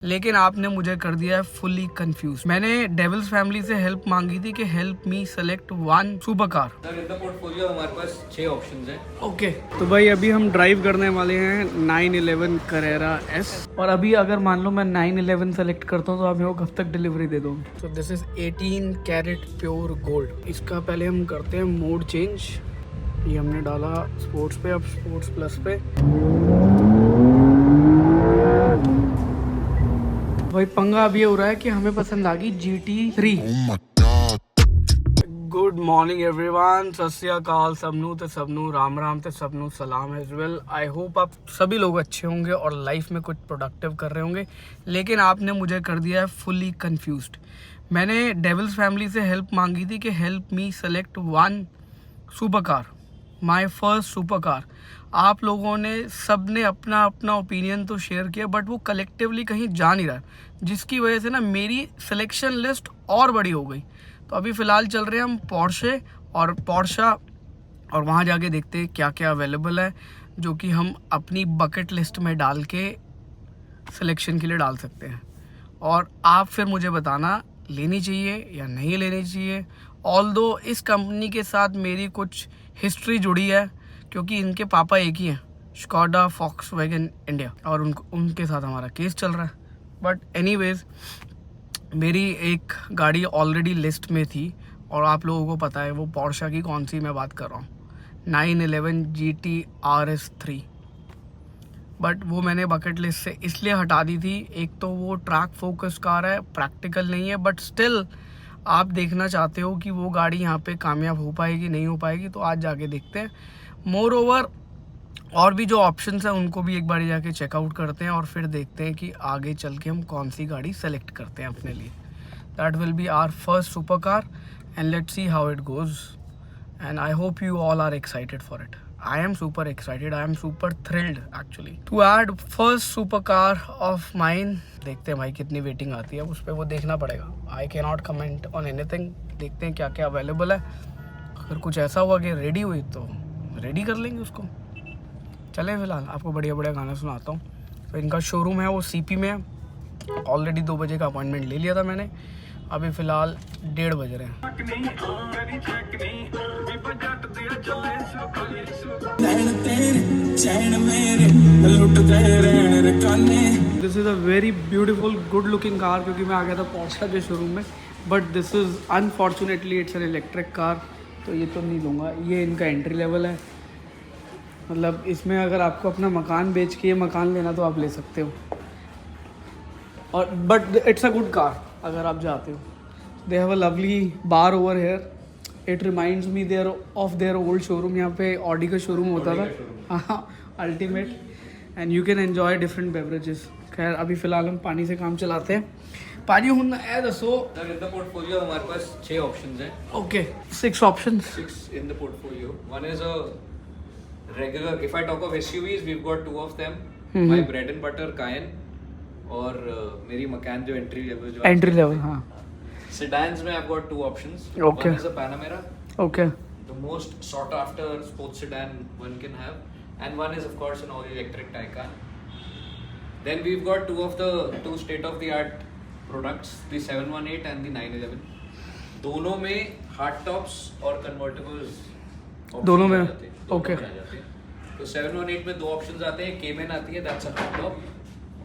लेकिन आपने मुझे कर दिया है फुली कंफ्यूज। मैंने डेविल्स फैमिली से हेल्प मांगी थी कि help me select one super car. Sir in the portfolio हमारे पास 6 ऑप्शंस हैं। ओके, तो भाई अभी हम ड्राइव करने वाले हैं 911 Carrera S। और अभी अगर मान लो मैं 911 सेलेक्ट करता हूँ तो आप मेरे को कब तक डिलीवरी दे दोगे? तो this is 18 carat pure gold. इसका पहले हम करते हैं मोड चेंज। ये हमने डाला स्पोर्ट्स पे, अब स्पोर्ट्स प्लस पे। भाई पंगा अब ये हो रहा है कि हमें पसंद आ गई GT3। गुड मॉर्निंग एवरीवन, सत श्री अकाल सबनू ते सबनू, राम राम ते सबनू सलाम एज वेल। आई होप आप सभी लोग अच्छे होंगे और लाइफ में कुछ प्रोडक्टिव कर रहे होंगे। लेकिन आपने मुझे कर दिया है फुली कंफ्यूज्ड। मैंने डेविल्स फैमिली से हेल्प मांगी थी कि help me select one super car, माई फर्स्ट सुपर कार। आप लोगों ने सब ने अपना अपना ओपिनियन तो शेयर किया, बट वो कलेक्टिवली कहीं जा नहीं रहा, जिसकी वजह से ना मेरी सिलेक्शन लिस्ट और बड़ी हो गई। तो अभी फ़िलहाल चल रहे हैं हम पोर्शे और पोर्शा, और वहाँ जाके देखते हैं क्या क्या अवेलेबल है जो कि हम अपनी बकेट लिस्ट में डाल के सिलेक्शन के लिए डाल सकते हैं। और आप फिर मुझे बताना लेनी चाहिए या नहीं लेनी चाहिए। ऑल्दो इस कंपनी के साथ मेरी कुछ हिस्ट्री जुड़ी है क्योंकि इनके पापा एक ही हैं, स्कोडा वॉक्सवैगन इंडिया, और उनके साथ हमारा केस चल रहा है। बट एनीवेज मेरी एक गाड़ी ऑलरेडी लिस्ट में थी और आप लोगों को पता है वो पोर्शा की कौन सी मैं बात कर रहा हूँ, 911 GT RS3। बट वो मैंने बकेट लिस्ट से इसलिए हटा दी थी, एक तो वो ट्रैक फोकस कार है, प्रैक्टिकल नहीं है, बट स्टिल आप देखना चाहते हो कि वो गाड़ी यहाँ पे कामयाब हो पाएगी नहीं हो पाएगी, तो आज जाके देखते हैं। मोर ओवर और भी जो ऑप्शंस हैं उनको भी एक बार जाके चेकआउट करते हैं और फिर देखते हैं कि आगे चल के हम कौन सी गाड़ी सेलेक्ट करते हैं अपने लिए। That will be our first super car and let's see how it goes and I hope you all are excited for it. I am super excited. I am super thrilled actually to add first super car of mine. देखते हैं भाई कितनी waiting आती है, उस पर वो देखना पड़ेगा। I cannot comment on anything. देखते हैं क्या क्या अवेलेबल है। अगर कुछ ऐसा हुआ कि रेडी हुई तो रेडी कर लेंगे उसको। चलें, फिलहाल आपको बढ़िया बढ़िया गाना सुनाता हूँ। तो इनका शोरूम है वो CP में है। ऑलरेडी 2 बजे का अपॉइंटमेंट ले लिया था मैंने, अभी फ़िलहाल 1:30 बज रहे हैं। This is a very beautiful good looking car, क्योंकि मैं आ गया था पोर्शा के शोरूम में, but this is unfortunately it's an electric car, तो ये तो नहीं लूँगा। ये इनका एंट्री लेवल है, मतलब इसमें अगर आपको अपना मकान बेच के ये मकान लेना तो आप ले सकते हो। और but it's a good car अगर आप जाते हो। They have a lovely bar over here, it reminds me of their old showroom. यहाँ पे ऑडी का शोरूम होता था, हाँ, ultimate, and you can enjoy different beverages. खैर अभी फ़िलहाल हम पानी से काम चलाते हैं। पानी हुन ए दसो सर इन द पोर्टफोलियो हमारे पास 6 ऑप्शंस हैं। Okay, 6 options. 6 in the portfolio. One is a regular. If I talk of SUVs, we've got 2 of them. My bread and butter Cayenne और मेरी मकान जो एंट्री लेवल हाँ। Sedans में I've got 2 options. Okay. One is a Panamera. Okay. The most sought after sports sedan one can have, and one is of course an all electric Taycan. Then we've got two state of the art products, the 718 and the 911. दोनों में hard tops और convertibles दोनों में okay. तो 718 में 2 options आते हैं, Cayman आती है, दैट्स अ हार्ड टॉप,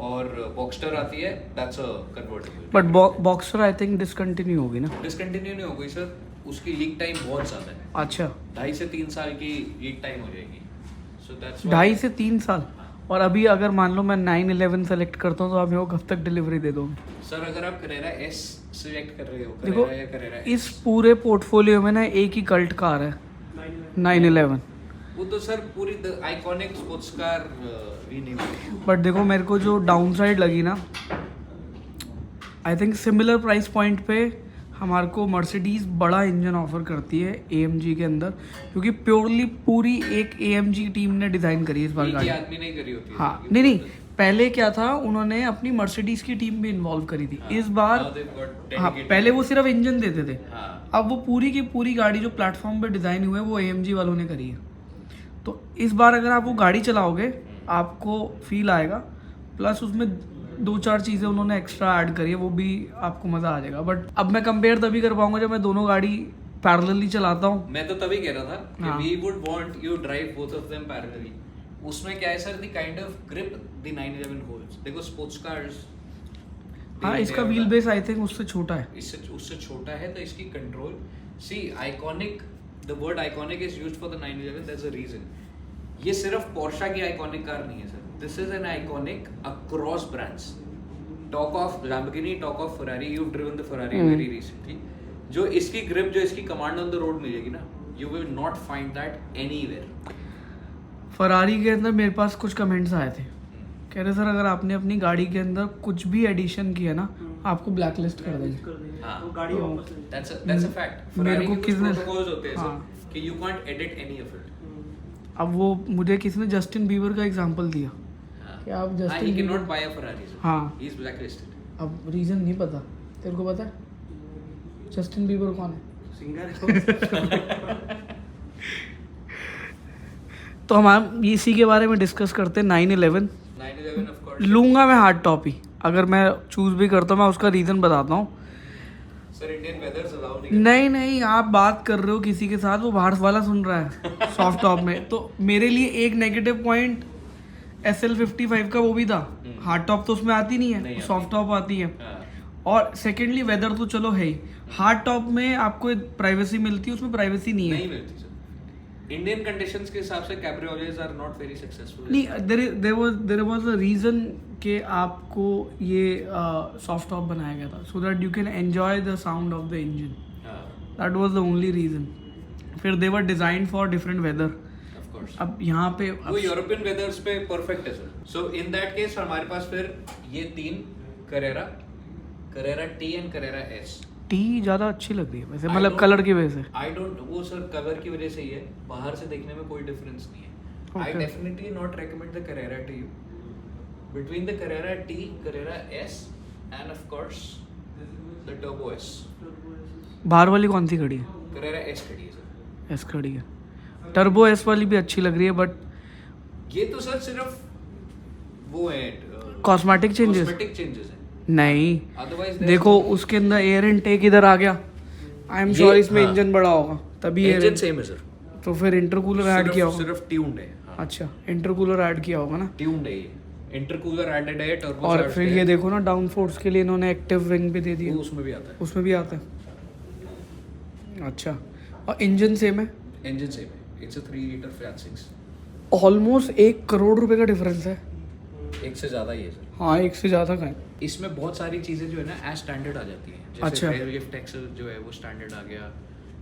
और बॉक्सटर आती है, that's a convertible. But boxer I think discontinue होगी ना? डिसकंटिन्यू नहीं हो गई सर, उसकी लीक टाइम बहुत ज़्यादा है। अच्छा, 2.5 से 3 साल की लीक टाइम हो जाएगी। सो दैट्स 2.5 से 3 साल। और अभी अगर मान लो मैं 911 सेलेक्ट करता हूँ तो आप मेरे को कब तक डिलीवरी दे दोगे? सर अगर आप Carrera S सिलेक्ट कर रहे हो, देखो Carrera या Carrera S, इस पूरे पोर्टफोलियो में ना एक ही कल्ट कार है, 911। वो तो सर पूरी आइकॉनिक स्पोर्ट्स कार रीनेम है। बट देखो मेरे को जो डाउन साइड लगी ना, I think similar price point पे हमारे को मर्सिडीज़ बड़ा इंजन ऑफर करती है AMG के अंदर, क्योंकि प्योरली पूरी एक AMG टीम ने डिज़ाइन करी है इस बार गाड़ी। आदमी नहीं करी होती है। हाँ, नहीं, पहले क्या था, उन्होंने अपनी मर्सिडीज़ की टीम भी इन्वॉल्व करी थी। इस बार हाँ, पहले वो सिर्फ इंजन देते थे, अब वो पूरी की पूरी गाड़ी जो प्लेटफॉर्म पे डिज़ाइन हुई है वो AMG वालों ने करी है। तो इस बार अगर आप वो गाड़ी चलाओगे आपको फील आएगा, प्लस उसमें दो चार चीज़ें उन्होंने एक्स्ट्रा ऐड करी है, वो भी आपको मज़ा आ जाएगा। बट अब मैं कंपेयर तभी कर पाऊंगा जब मैं दोनों गाड़ी पैरेलली चलाता हूँ। मैं तो तभी कह रहा था कि हाँ। We would want you drive both of them parallelly. उसमें क्या है sir, the kind of grip the 911 holds. देखो स्पोर्ट्स कार्स, हाँ, इसका व्हील बेस आई थिंक उससे छोटा है। इससे उससे छोटा है, तो इसकी control, see iconic, the word iconic is used for the 911, that's a reason. ये सिर्फ पोर्शा की आइकॉनिक कार नहीं है sir, this is an iconic across brands. Talk of Lamborghini, talk of Ferrari, you have driven the Ferrari very recently. जो इसकी grip, जो इसकी command on the road मिलेगी ना, you will not find that anywhere. Ferrari के अंदर मेरे पास कुछ कमेंट्स आए थे, कह रहे सर अगर आपने अपनी गाड़ी के अंदर कुछ भी एडिशन किया ना, आपको ब्लैक लिस्ट कर देंगे। हाँ, वो गाड़ी वापस ले। that's a fact। मेरे फरारी को के कुछ किसने- protocols होते हैं हाँ। सर कि you can't edit any of it। अब वो मुझे किसने जस्टिन बीबर का एग्जांपल दिया हाँ। कि आप हाँ, Justin he Bieber, cannot buy a Ferrari sir। हाँ। He is blacklisted। अब रीजन नहीं पता, तेरे को पता है जस्टिन बीबर कौन है? सिंगर तो हम इसी के बारे में डिस्कस करते हैं। 911 911 of course। लूंगा मैं हार्ड टॉप ही, अगर मैं चूज भी करता हूँ। मैं उसका रीज़न बताता हूँ। सर इंडियन वेदर्स अलाउ नहीं नहीं नहीं, आप बात कर रहे हो किसी के साथ, वो बाहर वाला सुन रहा है सॉफ्ट टॉप में। तो मेरे लिए एक नेगेटिव पॉइंट SL55 का वो भी था, हार्ड टॉप तो उसमें आती नहीं नहीं है, आती। सॉफ्ट टॉप आती है। हाँ। और सेकेंडली वेदर तो चलो है ही, हार्ड टॉप में आपको प्राइवेसी मिलती है, उसमें प्राइवेसी नहीं है। नहीं मिलती सर। इंडियन कंडीशंस के हिसाब से cabriolets are not very successful. नहीं, देयर वाज अ रीजन कि आपको ये सॉफ्ट टॉप बनाया गया था, so that you can enjoy the sound of the engine. That was the only reason. फिर they were designed for different weather. Of course अब यहाँ पे वो यूरोपियन वेदर्स पे परफेक्ट है sir. So in that case हमारे पास फिर ये तीन Carrera T and Carrera S। T ज़्यादा अच्छी लग रही है वैसे, I मतलब don't- कलर की वजह से। आई डोंट, वो सर कलर की वजह से ही है, बाहर से देखने में कोई डिफरेंस नहीं है। I Okay. Definitely not recommend the Carrera to you. Between the Carrera T, Carrera S and of course the turbo S। बाहर वाली कौन सी खड़ी है? करेरा S खड़ी है सर। एस खड़ी है। टर्बो एस वाली भी अच्छी लग रही है, बट ये तो सर सिर्फ वो है कॉस्मेटिक चेंजेस कॉस्मेटिक चेंजेस है, नहीं। अदरवाइज देखो उसके अंदर एयर इनटेक इधर आ गया, आई एम श्योर इसमें हाँ। इंजन बड़ा होगा तभी एयर, इंजन सेम है सर, तो फिर इंटरकूलर ऐड किया होगा। सिर्फ ट्यून्ड है। हाँ, अच्छा, इंटरकूलर ऐड किया होगा ना। ट्यून्ड है ये, इंटरकूलर एडेड है, टर्बो और फिर ये देखो ना, डाउन फोर्स के लिए इन्होंने एक्टिव विंग भी दे दिया, उसमें भी आता है। उसमें भी आता है। अच्छा, और इंजन सेम है। इंजन सेम है, it's a 3 litre flat 6। Almost 1 crore रुपए का डिफरेंस है। एक से ज्यादा ही है सर। हाँ, एक से ज़्यादा का है। इसमें बहुत सारी चीजें जो है ना एज स्टैंडर्ड आ जाती हैं। जैसे अच्छा। रेयर लिफ्ट एक्सल जो है वो स्टैंडर्ड आ गया,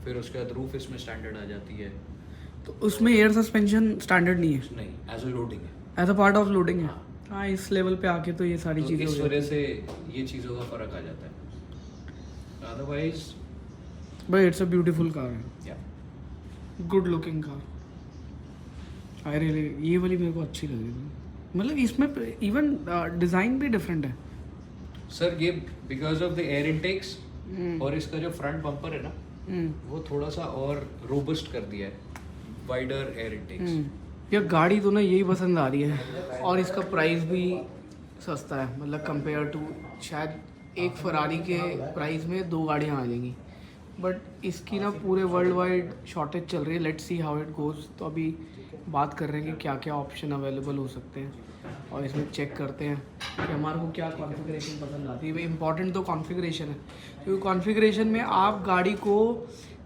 फिर उसके बाद रूफ इसमें स्टैंडर्ड आ जाती है। तो उसमें एयर सस्पेंशन स्टैंडर्ड नहीं है, नहीं, एज अ लोडिंग है। As a part of loading है। हाँ, इस लेवल पे आके तो ये सारी तो चीज़ें इस हो वजह से ये चीज़ों का फर्क आ जाता है। Otherwise but it's a beautiful car है, या good looking car. I really, ये वाली मेरे को अच्छी लग रही है। मतलब इसमें इवन डिज़ाइन भी डिफरेंट है। सर ये because of the air intakes और इसका जो फ्रंट बम्पर है ना, वो थोड़ा सा और रोबस्ट कर दिया है, वाइडर एयर इनटेक्स। यार गाड़ी तो ना यही पसंद आ रही है, और इसका प्राइस भी सस्ता है, मतलब कंपेयर टू शायद एक फरारी के प्राइस में 2 गाड़ियाँ आ जाएंगी। बट इसकी ना पूरे वर्ल्ड वाइड शॉर्टेज चल रही है। Let's see how it goes. तो अभी बात कर रहे हैं कि क्या क्या ऑप्शन अवेलेबल हो सकते हैं, और इसमें चेक करते हैं कि हमारे को क्या कॉन्फ़िगरेशन पसंद आती है। इम्पॉर्टेंट तो कॉन्फ़िगरेशन है, क्योंकि कॉन्फ़िगरेशन में आप गाड़ी को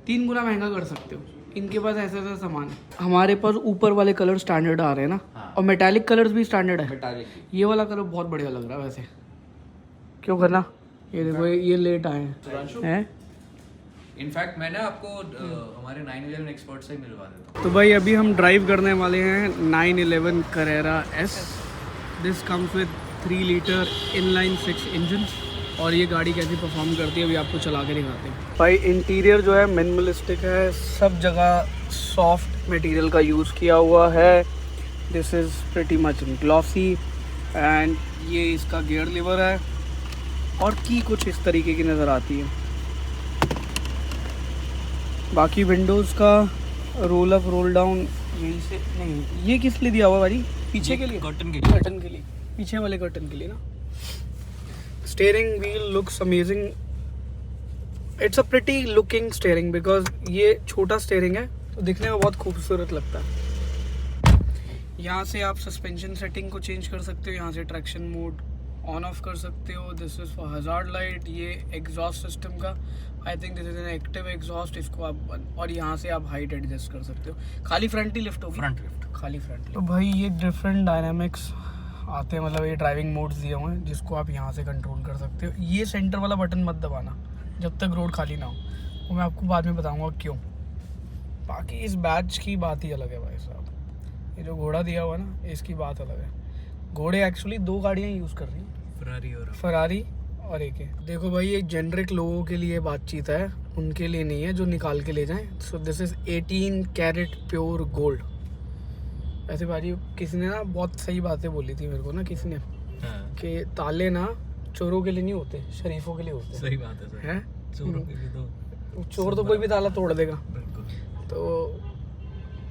3 गुना महंगा कर सकते हो। इनके पास ऐसा ऐसा सामान है। हमारे पास ऊपर वाले कलर स्टैंडर्ड आ रहे हैं ना, हाँ। और मेटालिक कलर्स भी स्टैंडर्ड है। मेटालिक ये वाला कलर बहुत बढ़िया लग रहा है वैसे। क्यों करना, ये देखो ये लेट आए हैं। इनफैक्ट मैं ना आपको हमारे 911 एक्सपर्ट से ही मिलवा देता हूँ। तो भाई अभी हम ड्राइव करने वाले हैं 911 Carrera S। This comes with 3 litre inline 6 engine. और ये गाड़ी कैसी परफॉर्म करती है अभी आपको चला के दिखाते हैं। भाई इंटीरियर जो है मिनिमलिस्टिक है, सब जगह सॉफ्ट मटेरियल का यूज़ किया हुआ है। This is pretty much glossy. And ये इसका गियर लीवर है, और की कुछ इस तरीके की नज़र आती है। बाकी विंडोज़ का रोल अप रोल डाउन यहीं से नहीं, ये किस लिए दिया हुआ भाई? पीछे के लिए, कर्टन के कर्टन के लिए, पीछे वाले कर्टन के लिए ना। Steering wheel looks amazing. It's a pretty looking steering because ये छोटा स्टीयरिंग है तो दिखने में बहुत खूबसूरत लगता है. यहाँ से आप सस्पेंशन सेटिंग को चेंज कर सकते हो. यहाँ से ट्रैक्शन मोड ऑन ऑफ कर सकते हो. This is for hazard light. ये एग्जॉस्ट सिस्टम का I think this is an active exhaust. इसको आप और यहाँ से आप हाइट एडजस्ट कर सकते हो. खाली फ्रंट ही लिफ्ट होगी. फ्रंट लिफ्ट खाली फ्रंट. तो भाई ये डिफरेंट डायनामिक्स आते हैं, मतलब ये ड्राइविंग मोड्स दिए हुए हैं जिसको आप यहाँ से कंट्रोल कर सकते हो. ये सेंटर वाला बटन मत दबाना जब तक रोड खाली ना हो. वो मैं आपको बाद में बताऊँगा क्यों. बाकी इस बैच की बात ही अलग है भाई साहब. ये जो घोड़ा दिया हुआ ना इसकी बात अलग है. घोड़े एक्चुअली 2 गाड़ियाँ यूज़ कर रही हैं, फरारी और एक है. देखो भाई ये जेनरिक लोगों के लिए बातचीत है, उनके लिए नहीं है जो निकाल के ले जाएं. So this is 18 carat pure gold. ऐसे भाई किसी ने ना बहुत सही बातें बोली थी मेरे को ना किसी ने कि ताले ना चोरों के लिए नहीं होते, शरीफों के लिए होते. सही बात है सर. हैं चोरों के लिए तो चोर तो कोई भी ताला तोड़ देगा. बिल्कुल. तो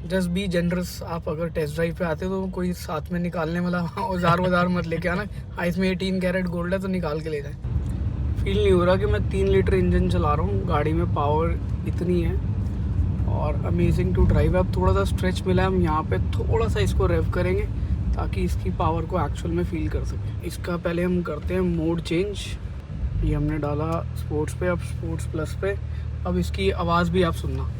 जस्ट बी जनरस. आप अगर टेस्ट ड्राइव पे आते हो तो कोई साथ में निकालने वाला औजार मत लेके आना. हाँ इसमें 18 कैरेट गोल्ड है तो निकाल के ले जाए. फील नहीं हो रहा कि मैं 3 लीटर इंजन चला रहा हूँ. गाड़ी में पावर इतनी है और अमेजिंग टू ड्राइव. अब थोड़ा सा स्ट्रेच मिला है, हम यहाँ पे थोड़ा सा इसको रेव करेंगे ताकि इसकी पावर को एक्चुअल में फील कर सकें. इसका पहले हम करते हैं मोड चेंज. ये हमने डाला स्पोर्ट्स पे, अब स्पोर्ट्स प्लस पे. अब इसकी आवाज़ भी आप सुनना.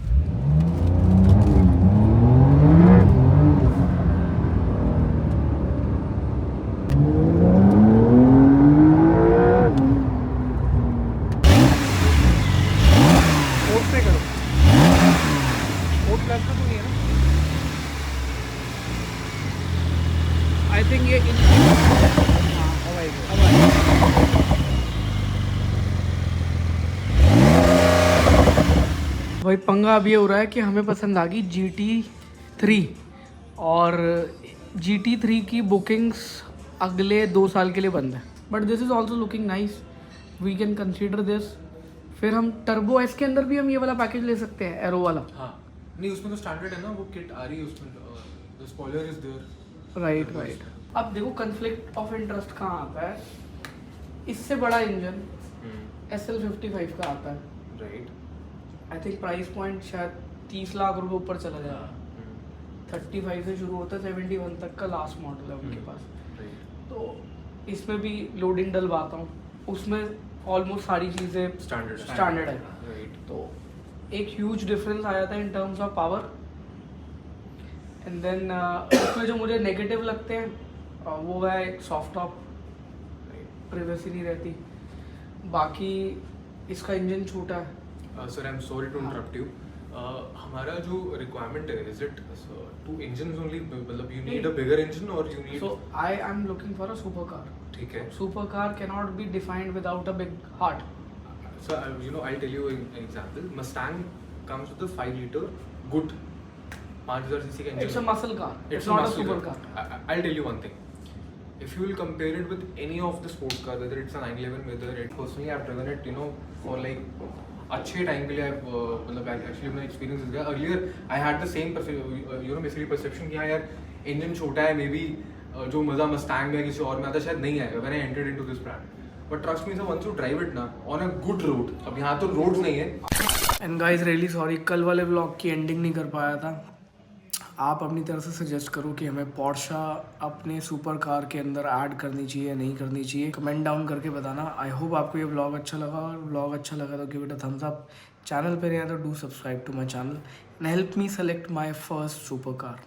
आई थिंक ये भाई पंगा अब ये हो रहा है कि हमें पसंद आ गई GT3 और GT3 की बुकिंग्स अगले 2 साल के लिए बंद है. But this is also looking nice. We can consider this. फिर हम टर्बो एस के अंदर भी हम ये वाला पैकेज ले सकते हैं, एरो वाला. हाँ नहीं उसमें तो स्टैंडर्ड है ना, वो किट आ रही है उसमें. The spoiler is there. Right. अब देखो कन्फ्लिक्ट ऑफ इंटरेस्ट कहाँ आता है. इससे बड़ा इंजन SL55 का आता है. Right. I think price point शायद 30 लाख रुपए ऊपर चला जाएगा. 35 से शुरू होता है, 71 तक का लास्ट मॉडल है उनके पास. तो इसमें भी लोडिंग डलवाता हूँ, उसमें ऑलमोस्ट सारी चीज़ें स्टैंडर्ड है. तो एक ह्यूज डिफरेंस आया था in terms of power. And then उसमें जो मुझे नेगेटिव लगते हैं वो है एक सॉफ्ट टॉप, प्राइवेसी नहीं रहती. बाकी इसका इंजन छोटा है. Sir I am sorry to interrupt you. हमारा जो रिक्वायरमेंट है इज इट 2 इंजन्स ओनली, मतलब you need a bigger engine और you need. So I am looking for a super car. ठीक है. Super car can not be defined without a big heart. So you know, I'll tell you an example. Mustang comes with a 5 liter good 5000 cc का engine. It's a muscle car. It's a not a muscle super car. car. I'll tell you one thing. If you will compare it with any of the sports car, whether it's a 911, whether it personally I've driven it, you know, for like अच्छे time के लिए मतलब actually मेरा experience गया. Earlier I had the same you know basically perception कि हाँ यार engine छोटा है, मे बी जो मज़ा मस्टैंग में किसी और में आता शायद नहीं आएगा. When I entered into this brand. But trust me sir, once you drive it ना ऑन अ गुड रोड. अब यहाँ तो रोड्स नहीं है. एंड गाइस रियली सॉरी, कल वाले व्लॉग की एंडिंग नहीं कर पाया था. आप अपनी तरफ से सजेस्ट करो कि हमें पोर्शा अपने सुपर कार के अंदर ऐड करनी चाहिए या नहीं करनी चाहिए. कमेंट डाउन करके बताना. आई होप आपको ये व्लॉग अच्छा लगा, और व्लॉग अच्छा लगा तो give it a thumbs up. Channel पर नहीं है तो do subscribe to my channel and help me select my first super car.